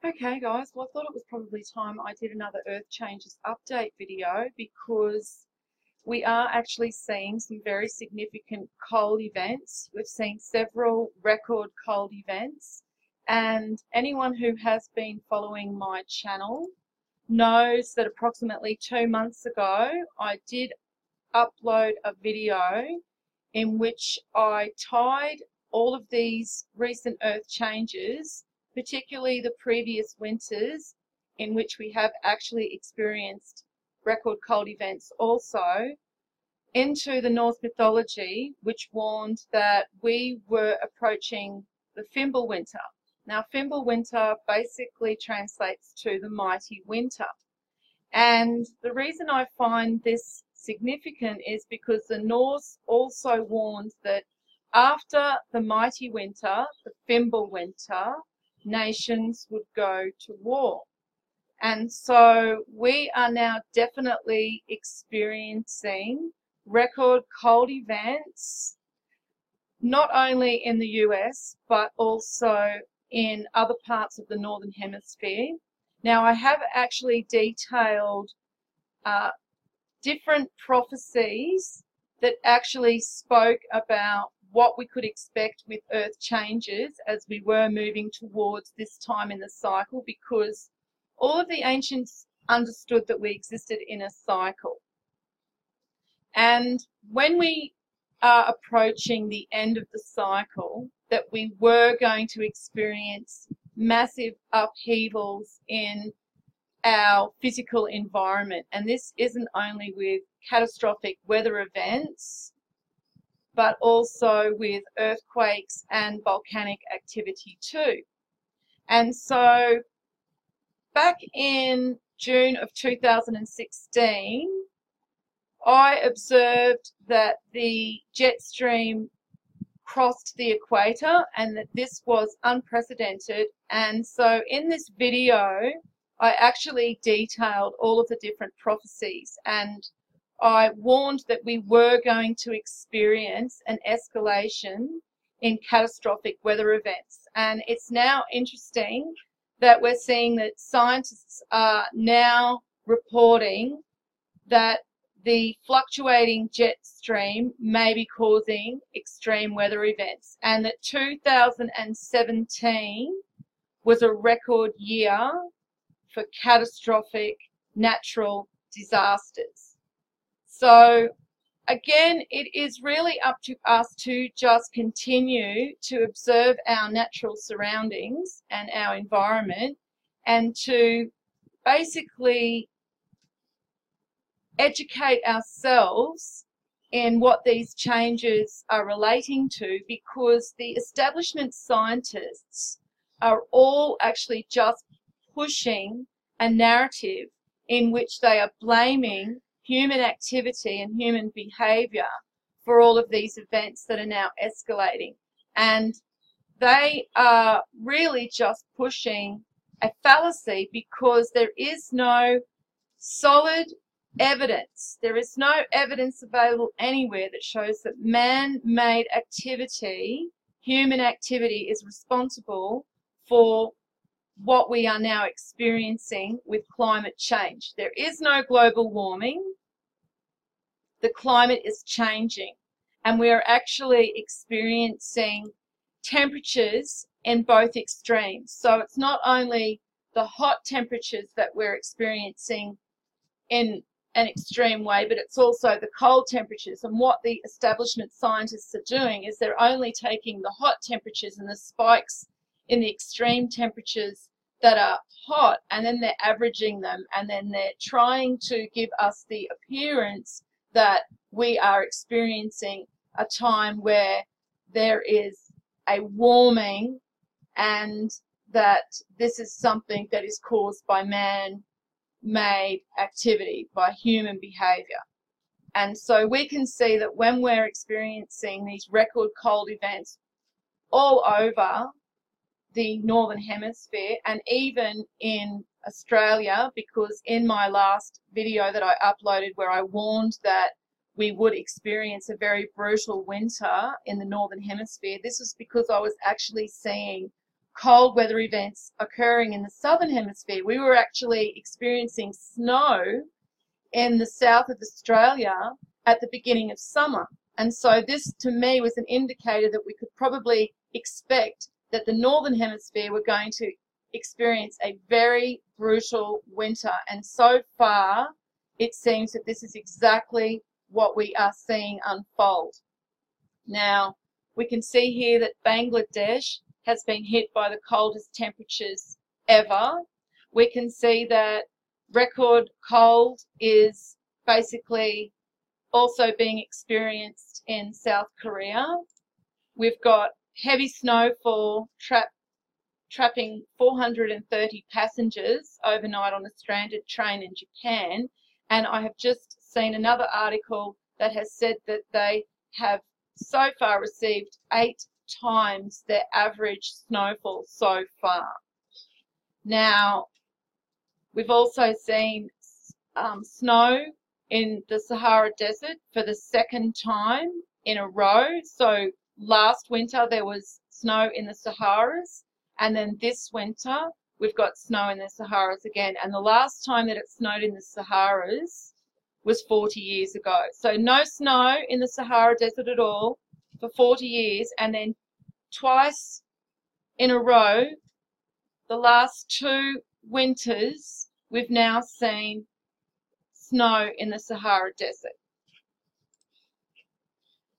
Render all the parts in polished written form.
Okay guys, well I thought it was probably time I did another Earth Changes update video because we are actually seeing some very significant cold events. We've seen several record cold events, and anyone who has been following my channel knows that approximately 2 months ago I did upload a video in which I tied all of these recent Earth changes, particularly the previous winters in which we have actually experienced record cold events also, into the Norse mythology, which warned that we were approaching the Fimbulwinter. Now, Fimbulwinter basically translates to the mighty winter. And the reason I find this significant is because the Norse also warned that after the mighty winter, the Fimbulwinter, nations would go to war. And so we are now definitely experiencing record cold events, not only in the US, but also in other parts of the Northern Hemisphere. Now, I have actually detailed different prophecies that actually spoke about what we could expect with Earth changes as we were moving towards this time in the cycle, because all of the ancients understood that we existed in a cycle. And when we are approaching the end of the cycle, that we were going to experience massive upheavals in our physical environment. And this isn't only with catastrophic weather events, but also with earthquakes and volcanic activity too. And so back in June of 2016, I observed that the jet stream crossed the equator and that this was unprecedented. And so in this video, I actually detailed all of the different prophecies, and I warned that we were going to experience an escalation in catastrophic weather events. And it's now interesting that we're seeing that scientists are now reporting that the fluctuating jet stream may be causing extreme weather events, and that 2017 was a record year for catastrophic natural disasters. So again, it is really up to us to just continue to observe our natural surroundings and our environment, and to basically educate ourselves in what these changes are relating to, because the establishment scientists are all actually just pushing a narrative in which they are blaming human activity and human behavior for all of these events that are now escalating. And they are really just pushing a fallacy, because there is no solid evidence. There is no evidence available anywhere that shows that man-made activity, human activity, is responsible for what we are now experiencing with climate change. There is no global warming. The climate is changing, and we are actually experiencing temperatures in both extremes. So it's not only the hot temperatures that we're experiencing in an extreme way, but it's also the cold temperatures. And what the establishment scientists are doing is they're only taking the hot temperatures and the spikes in the extreme temperatures that are hot, and then they're averaging them, and then they're trying to give us the appearance that we are experiencing a time where there is a warming, and that this is something that is caused by man-made activity, by human behavior. And so we can see that when we're experiencing these record cold events all over the Northern Hemisphere, and even in Australia, because in my last video that I uploaded where I warned that we would experience a very brutal winter in the Northern Hemisphere, this was because I was actually seeing cold weather events occurring in the southern hemisphere. We were actually experiencing snow in the south of Australia at the beginning of summer. And so this, to me, was an indicator that we could probably expect that the northern hemisphere were going to experience a very brutal winter. And so far, it seems that this is exactly what we are seeing unfold. Now, we can see here that Bangladesh has been hit by the coldest temperatures ever. We can see that record cold is basically also being experienced in South Korea. We've got heavy snowfall trapping 430 passengers overnight on a stranded train in Japan. And I have just seen another article that has said that they have so far received 8 times their average snowfall so far. Now, we've also seen snow in the Sahara Desert for the second time in a row. So last winter there was snow in the Saharas, and then this winter we've got snow in the Saharas again. And the last time that it snowed in the Saharas was 40 years ago. So no snow in the Sahara Desert at all for 40 years, and then twice in a row, the last 2 winters, we've now seen snow in the Sahara Desert.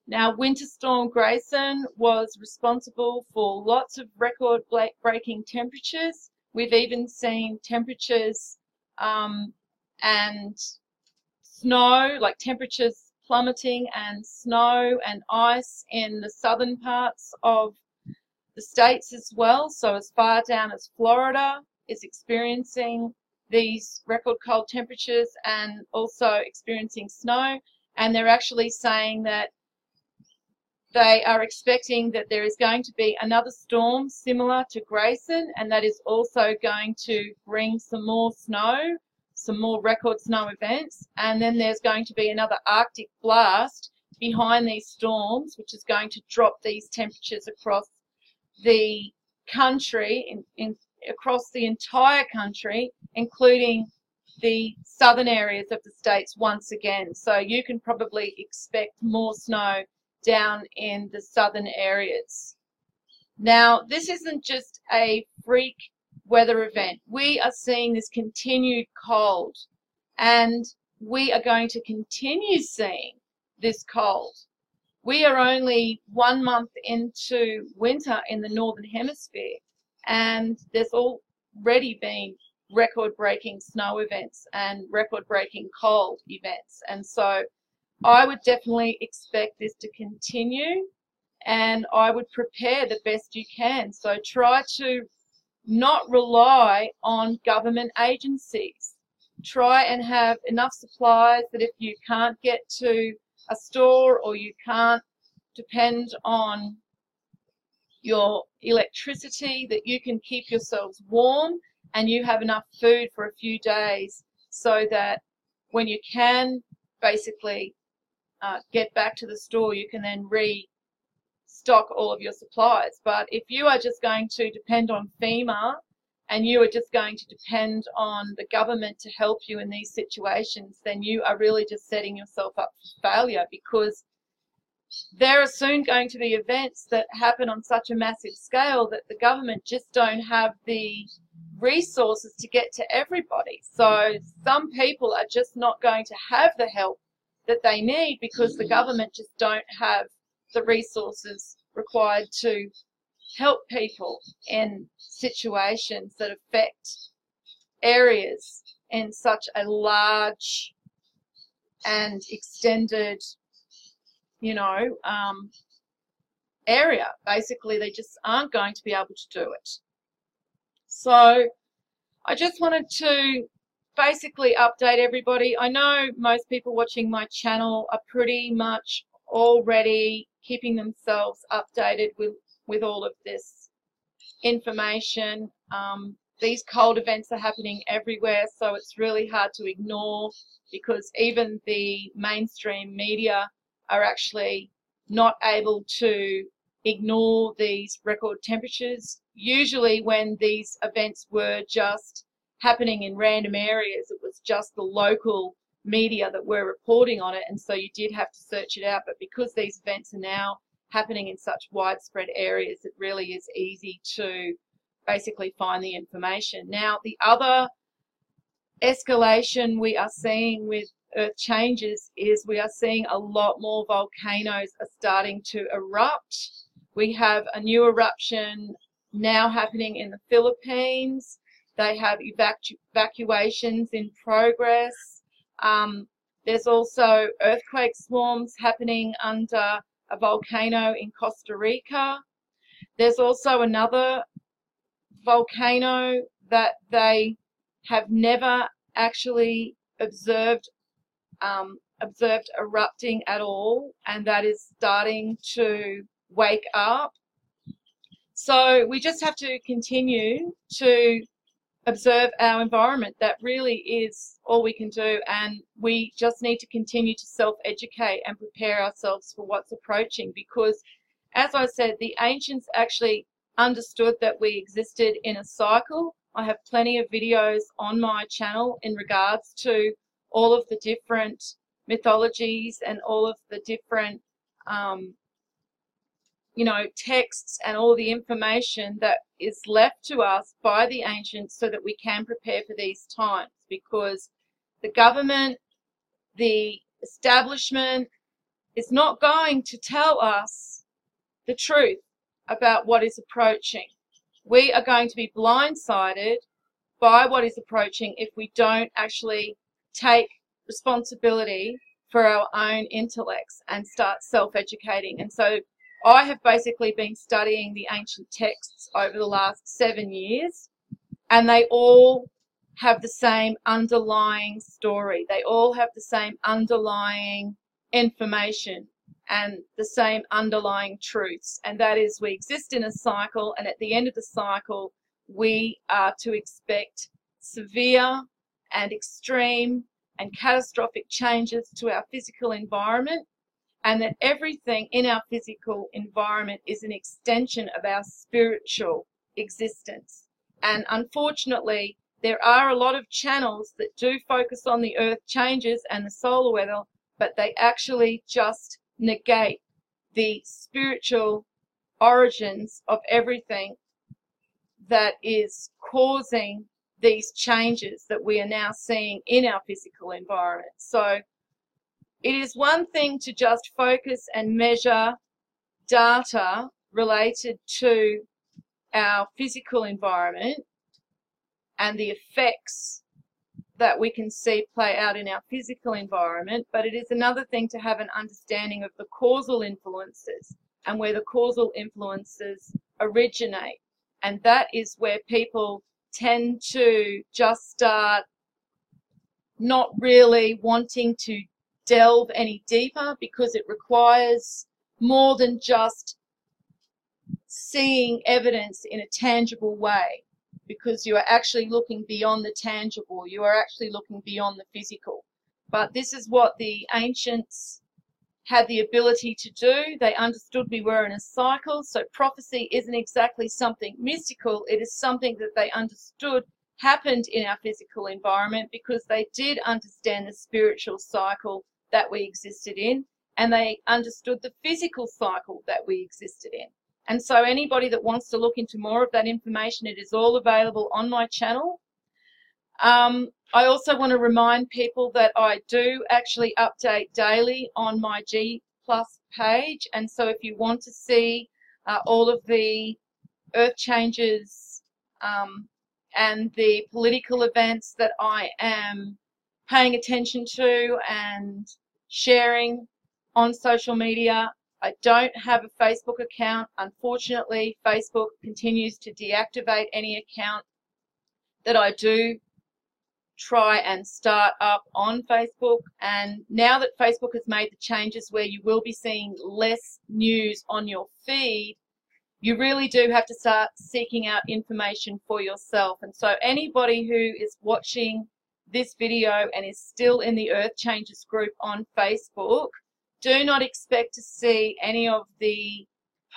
Now, Winter Storm Grayson was responsible for lots of record-breaking temperatures. We've even seen temperatures and snow, like temperatures plummeting, and snow and ice in the southern parts of the states as well. So as far down as Florida is experiencing these record cold temperatures and also experiencing snow. And they're actually saying that they are expecting that there is going to be another storm similar to Grayson, and that is also going to bring some more snow, some more record snow events. And then there's going to be another Arctic blast behind these storms, which is going to drop these temperatures across the country, across the entire country, including the southern areas of the states once again. So you can probably expect more snow down in the southern areas. Now, this isn't just a freak weather event. We are seeing this continued cold, and we are going to continue seeing this cold. We are only 1 month into winter in the northern hemisphere, and there's already been record-breaking snow events and record-breaking cold events. And so I would definitely expect this to continue, and I would prepare the best you can. So try to not rely on government agencies. Try and have enough supplies that if you can't get to a store or you can't depend on your electricity, that you can keep yourselves warm and you have enough food for a few days, so that when you can basically get back to the store, you can then restock all of your supplies. But if you are just going to depend on FEMA and you are just going to depend on the government to help you in these situations, then you are really just setting yourself up for failure, because there are soon going to be events that happen on such a massive scale that the government just don't have the resources to get to everybody. So some people are just not going to have the help that they need because the government just don't have the resources required to help people in situations that affect areas in such a large and extended, area. Basically, they just aren't going to be able to do it. So I just wanted to basically update everybody. I know most people watching my channel are pretty much already keeping themselves updated with all of this information. These cold events are happening everywhere, so it's really hard to ignore, because even the mainstream media are actually not able to ignore these record temperatures usually when these events were just happening in random areas, it was just the local media that were reporting on it, and so you did have to search it out. But because these events are now happening in such widespread areas, it really is easy to basically find the information. Now, the other escalation we are seeing with earth changes is we are seeing a lot more volcanoes are starting to erupt. We have a new eruption now happening in the Philippines. They have evacuations in progress. There's also earthquake swarms happening under a volcano in Costa Rica. There's also another volcano that they have never actually observed erupting at all, and that is starting to wake up. So we just have to continue to observe our environment. That really is all we can do, and we just need to continue to self-educate and prepare ourselves for what's approaching, because, as I said, the ancients actually understood that we existed in a cycle. I have plenty of videos on my channel in regards to all of the different mythologies and all of the different texts and all the information that is left to us by the ancients so that we can prepare for these times, because the government, the establishment is not going to tell us the truth about what is approaching. We are going to be blindsided by what is approaching if we don't actually take responsibility for our own intellects and start self-educating. And so I have basically been studying the ancient texts over the last 7 years, and they all have the same underlying story. They all have the same underlying information and the same underlying truths, and that is we exist in a cycle, and at the end of the cycle we are to expect severe and extreme and catastrophic changes to our physical environment, and that everything in our physical environment is an extension of our spiritual existence. And unfortunately, there are a lot of channels that do focus on the earth changes and the solar weather, but they actually just negate the spiritual origins of everything that is causing these changes that we are now seeing in our physical environment. So it is one thing to just focus and measure data related to our physical environment and the effects that we can see play out in our physical environment, but it is another thing to have an understanding of the causal influences and where the causal influences originate. And that is where people tend to just start not really wanting to delve any deeper, because it requires more than just seeing evidence in a tangible way, because you are actually looking beyond the tangible, you are actually looking beyond the physical. But this is what the ancients had the ability to do. They understood we were in a cycle, so prophecy isn't exactly something mystical, it is something that they understood happened in our physical environment, because they did understand the spiritual cycle that we existed in, and they understood the physical cycle that we existed in. And so anybody that wants to look into more of that information, it is all available on my channel. I also want to remind people that I do actually update daily on my G+ page, and so if you want to see all of the earth changes and the political events that I am paying attention to and sharing on social media. I don't have a Facebook account. Unfortunately, Facebook continues to deactivate any account that I do try and start up on Facebook. And now that Facebook has made the changes where you will be seeing less news on your feed, you really do have to start seeking out information for yourself. And so anybody who is watching this video and is still in the Earth Changes group on Facebook, do not expect to see any of the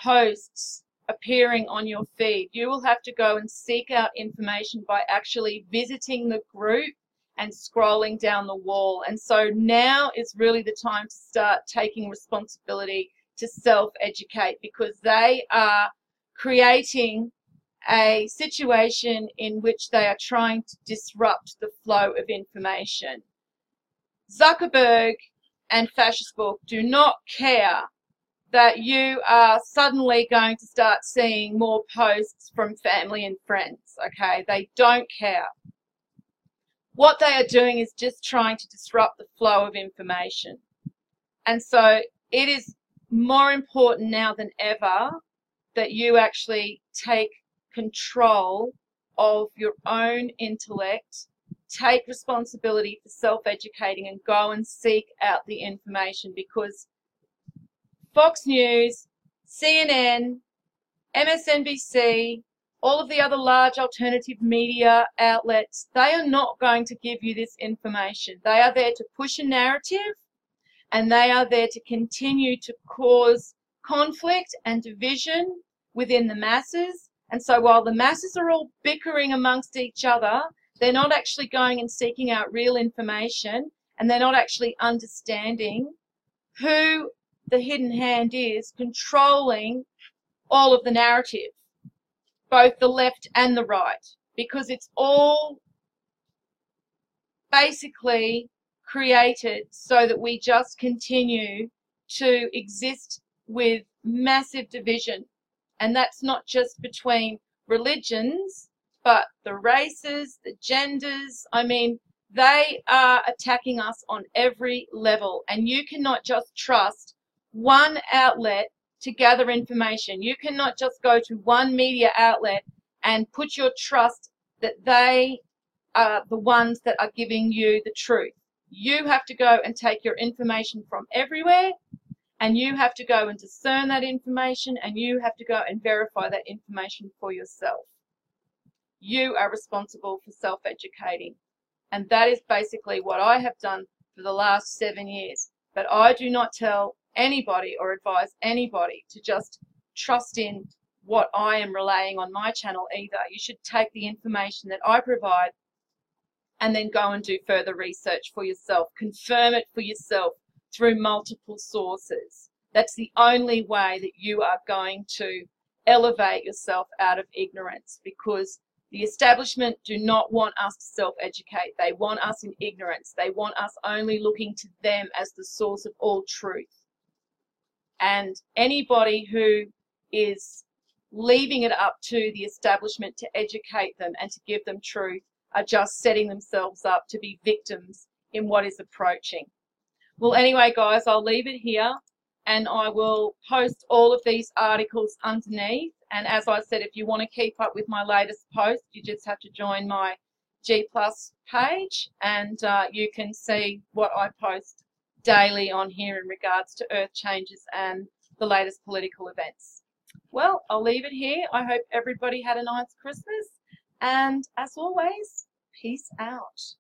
posts appearing on your feed. You will have to go and seek out information by actually visiting the group and scrolling down the wall. And so now is really the time to start taking responsibility to self-educate, because they are creating a situation in which they are trying to disrupt the flow of information. Zuckerberg and Fascist Book do not care that you are suddenly going to start seeing more posts from family and friends, okay? They don't care. What they are doing is just trying to disrupt the flow of information. And so it is more important now than ever that you actually take control of your own intellect, take responsibility for self-educating, and go and seek out the information, because Fox News, CNN, MSNBC, all of the other large alternative media outlets, they are not going to give you this information. They are there to push a narrative, and they are there to continue to cause conflict and division within the masses. And so while the masses are all bickering amongst each other, they're not actually going and seeking out real information, and they're not actually understanding who the hidden hand is controlling all of the narrative, both the left and the right, because it's all basically created so that we just continue to exist with massive division. And that's not just between religions, but the races, the genders. I mean, they are attacking us on every level, and you cannot just trust one outlet to gather information. You cannot just go to one media outlet and put your trust that they are the ones that are giving you the truth. You have to go and take your information from everywhere, and you have to go and discern that information, and you have to go and verify that information for yourself. You are responsible for self-educating. And that is basically what I have done for the last 7 years. But I do not tell anybody or advise anybody to just trust in what I am relaying on my channel either. You should take the information that I provide and then go and do further research for yourself. Confirm it for yourself through multiple sources. That's the only way that you are going to elevate yourself out of ignorance, because the establishment do not want us to self-educate. They want us in ignorance. They want us only looking to them as the source of all truth. And anybody who is leaving it up to the establishment to educate them and to give them truth are just setting themselves up to be victims in what is approaching. Well, anyway, guys, I'll leave it here, and I will post all of these articles underneath. And as I said, if you want to keep up with my latest post, you just have to join my G+ page, and you can see what I post daily on here in regards to earth changes and the latest political events. Well, I'll leave it here. I hope everybody had a nice Christmas, and as always, peace out.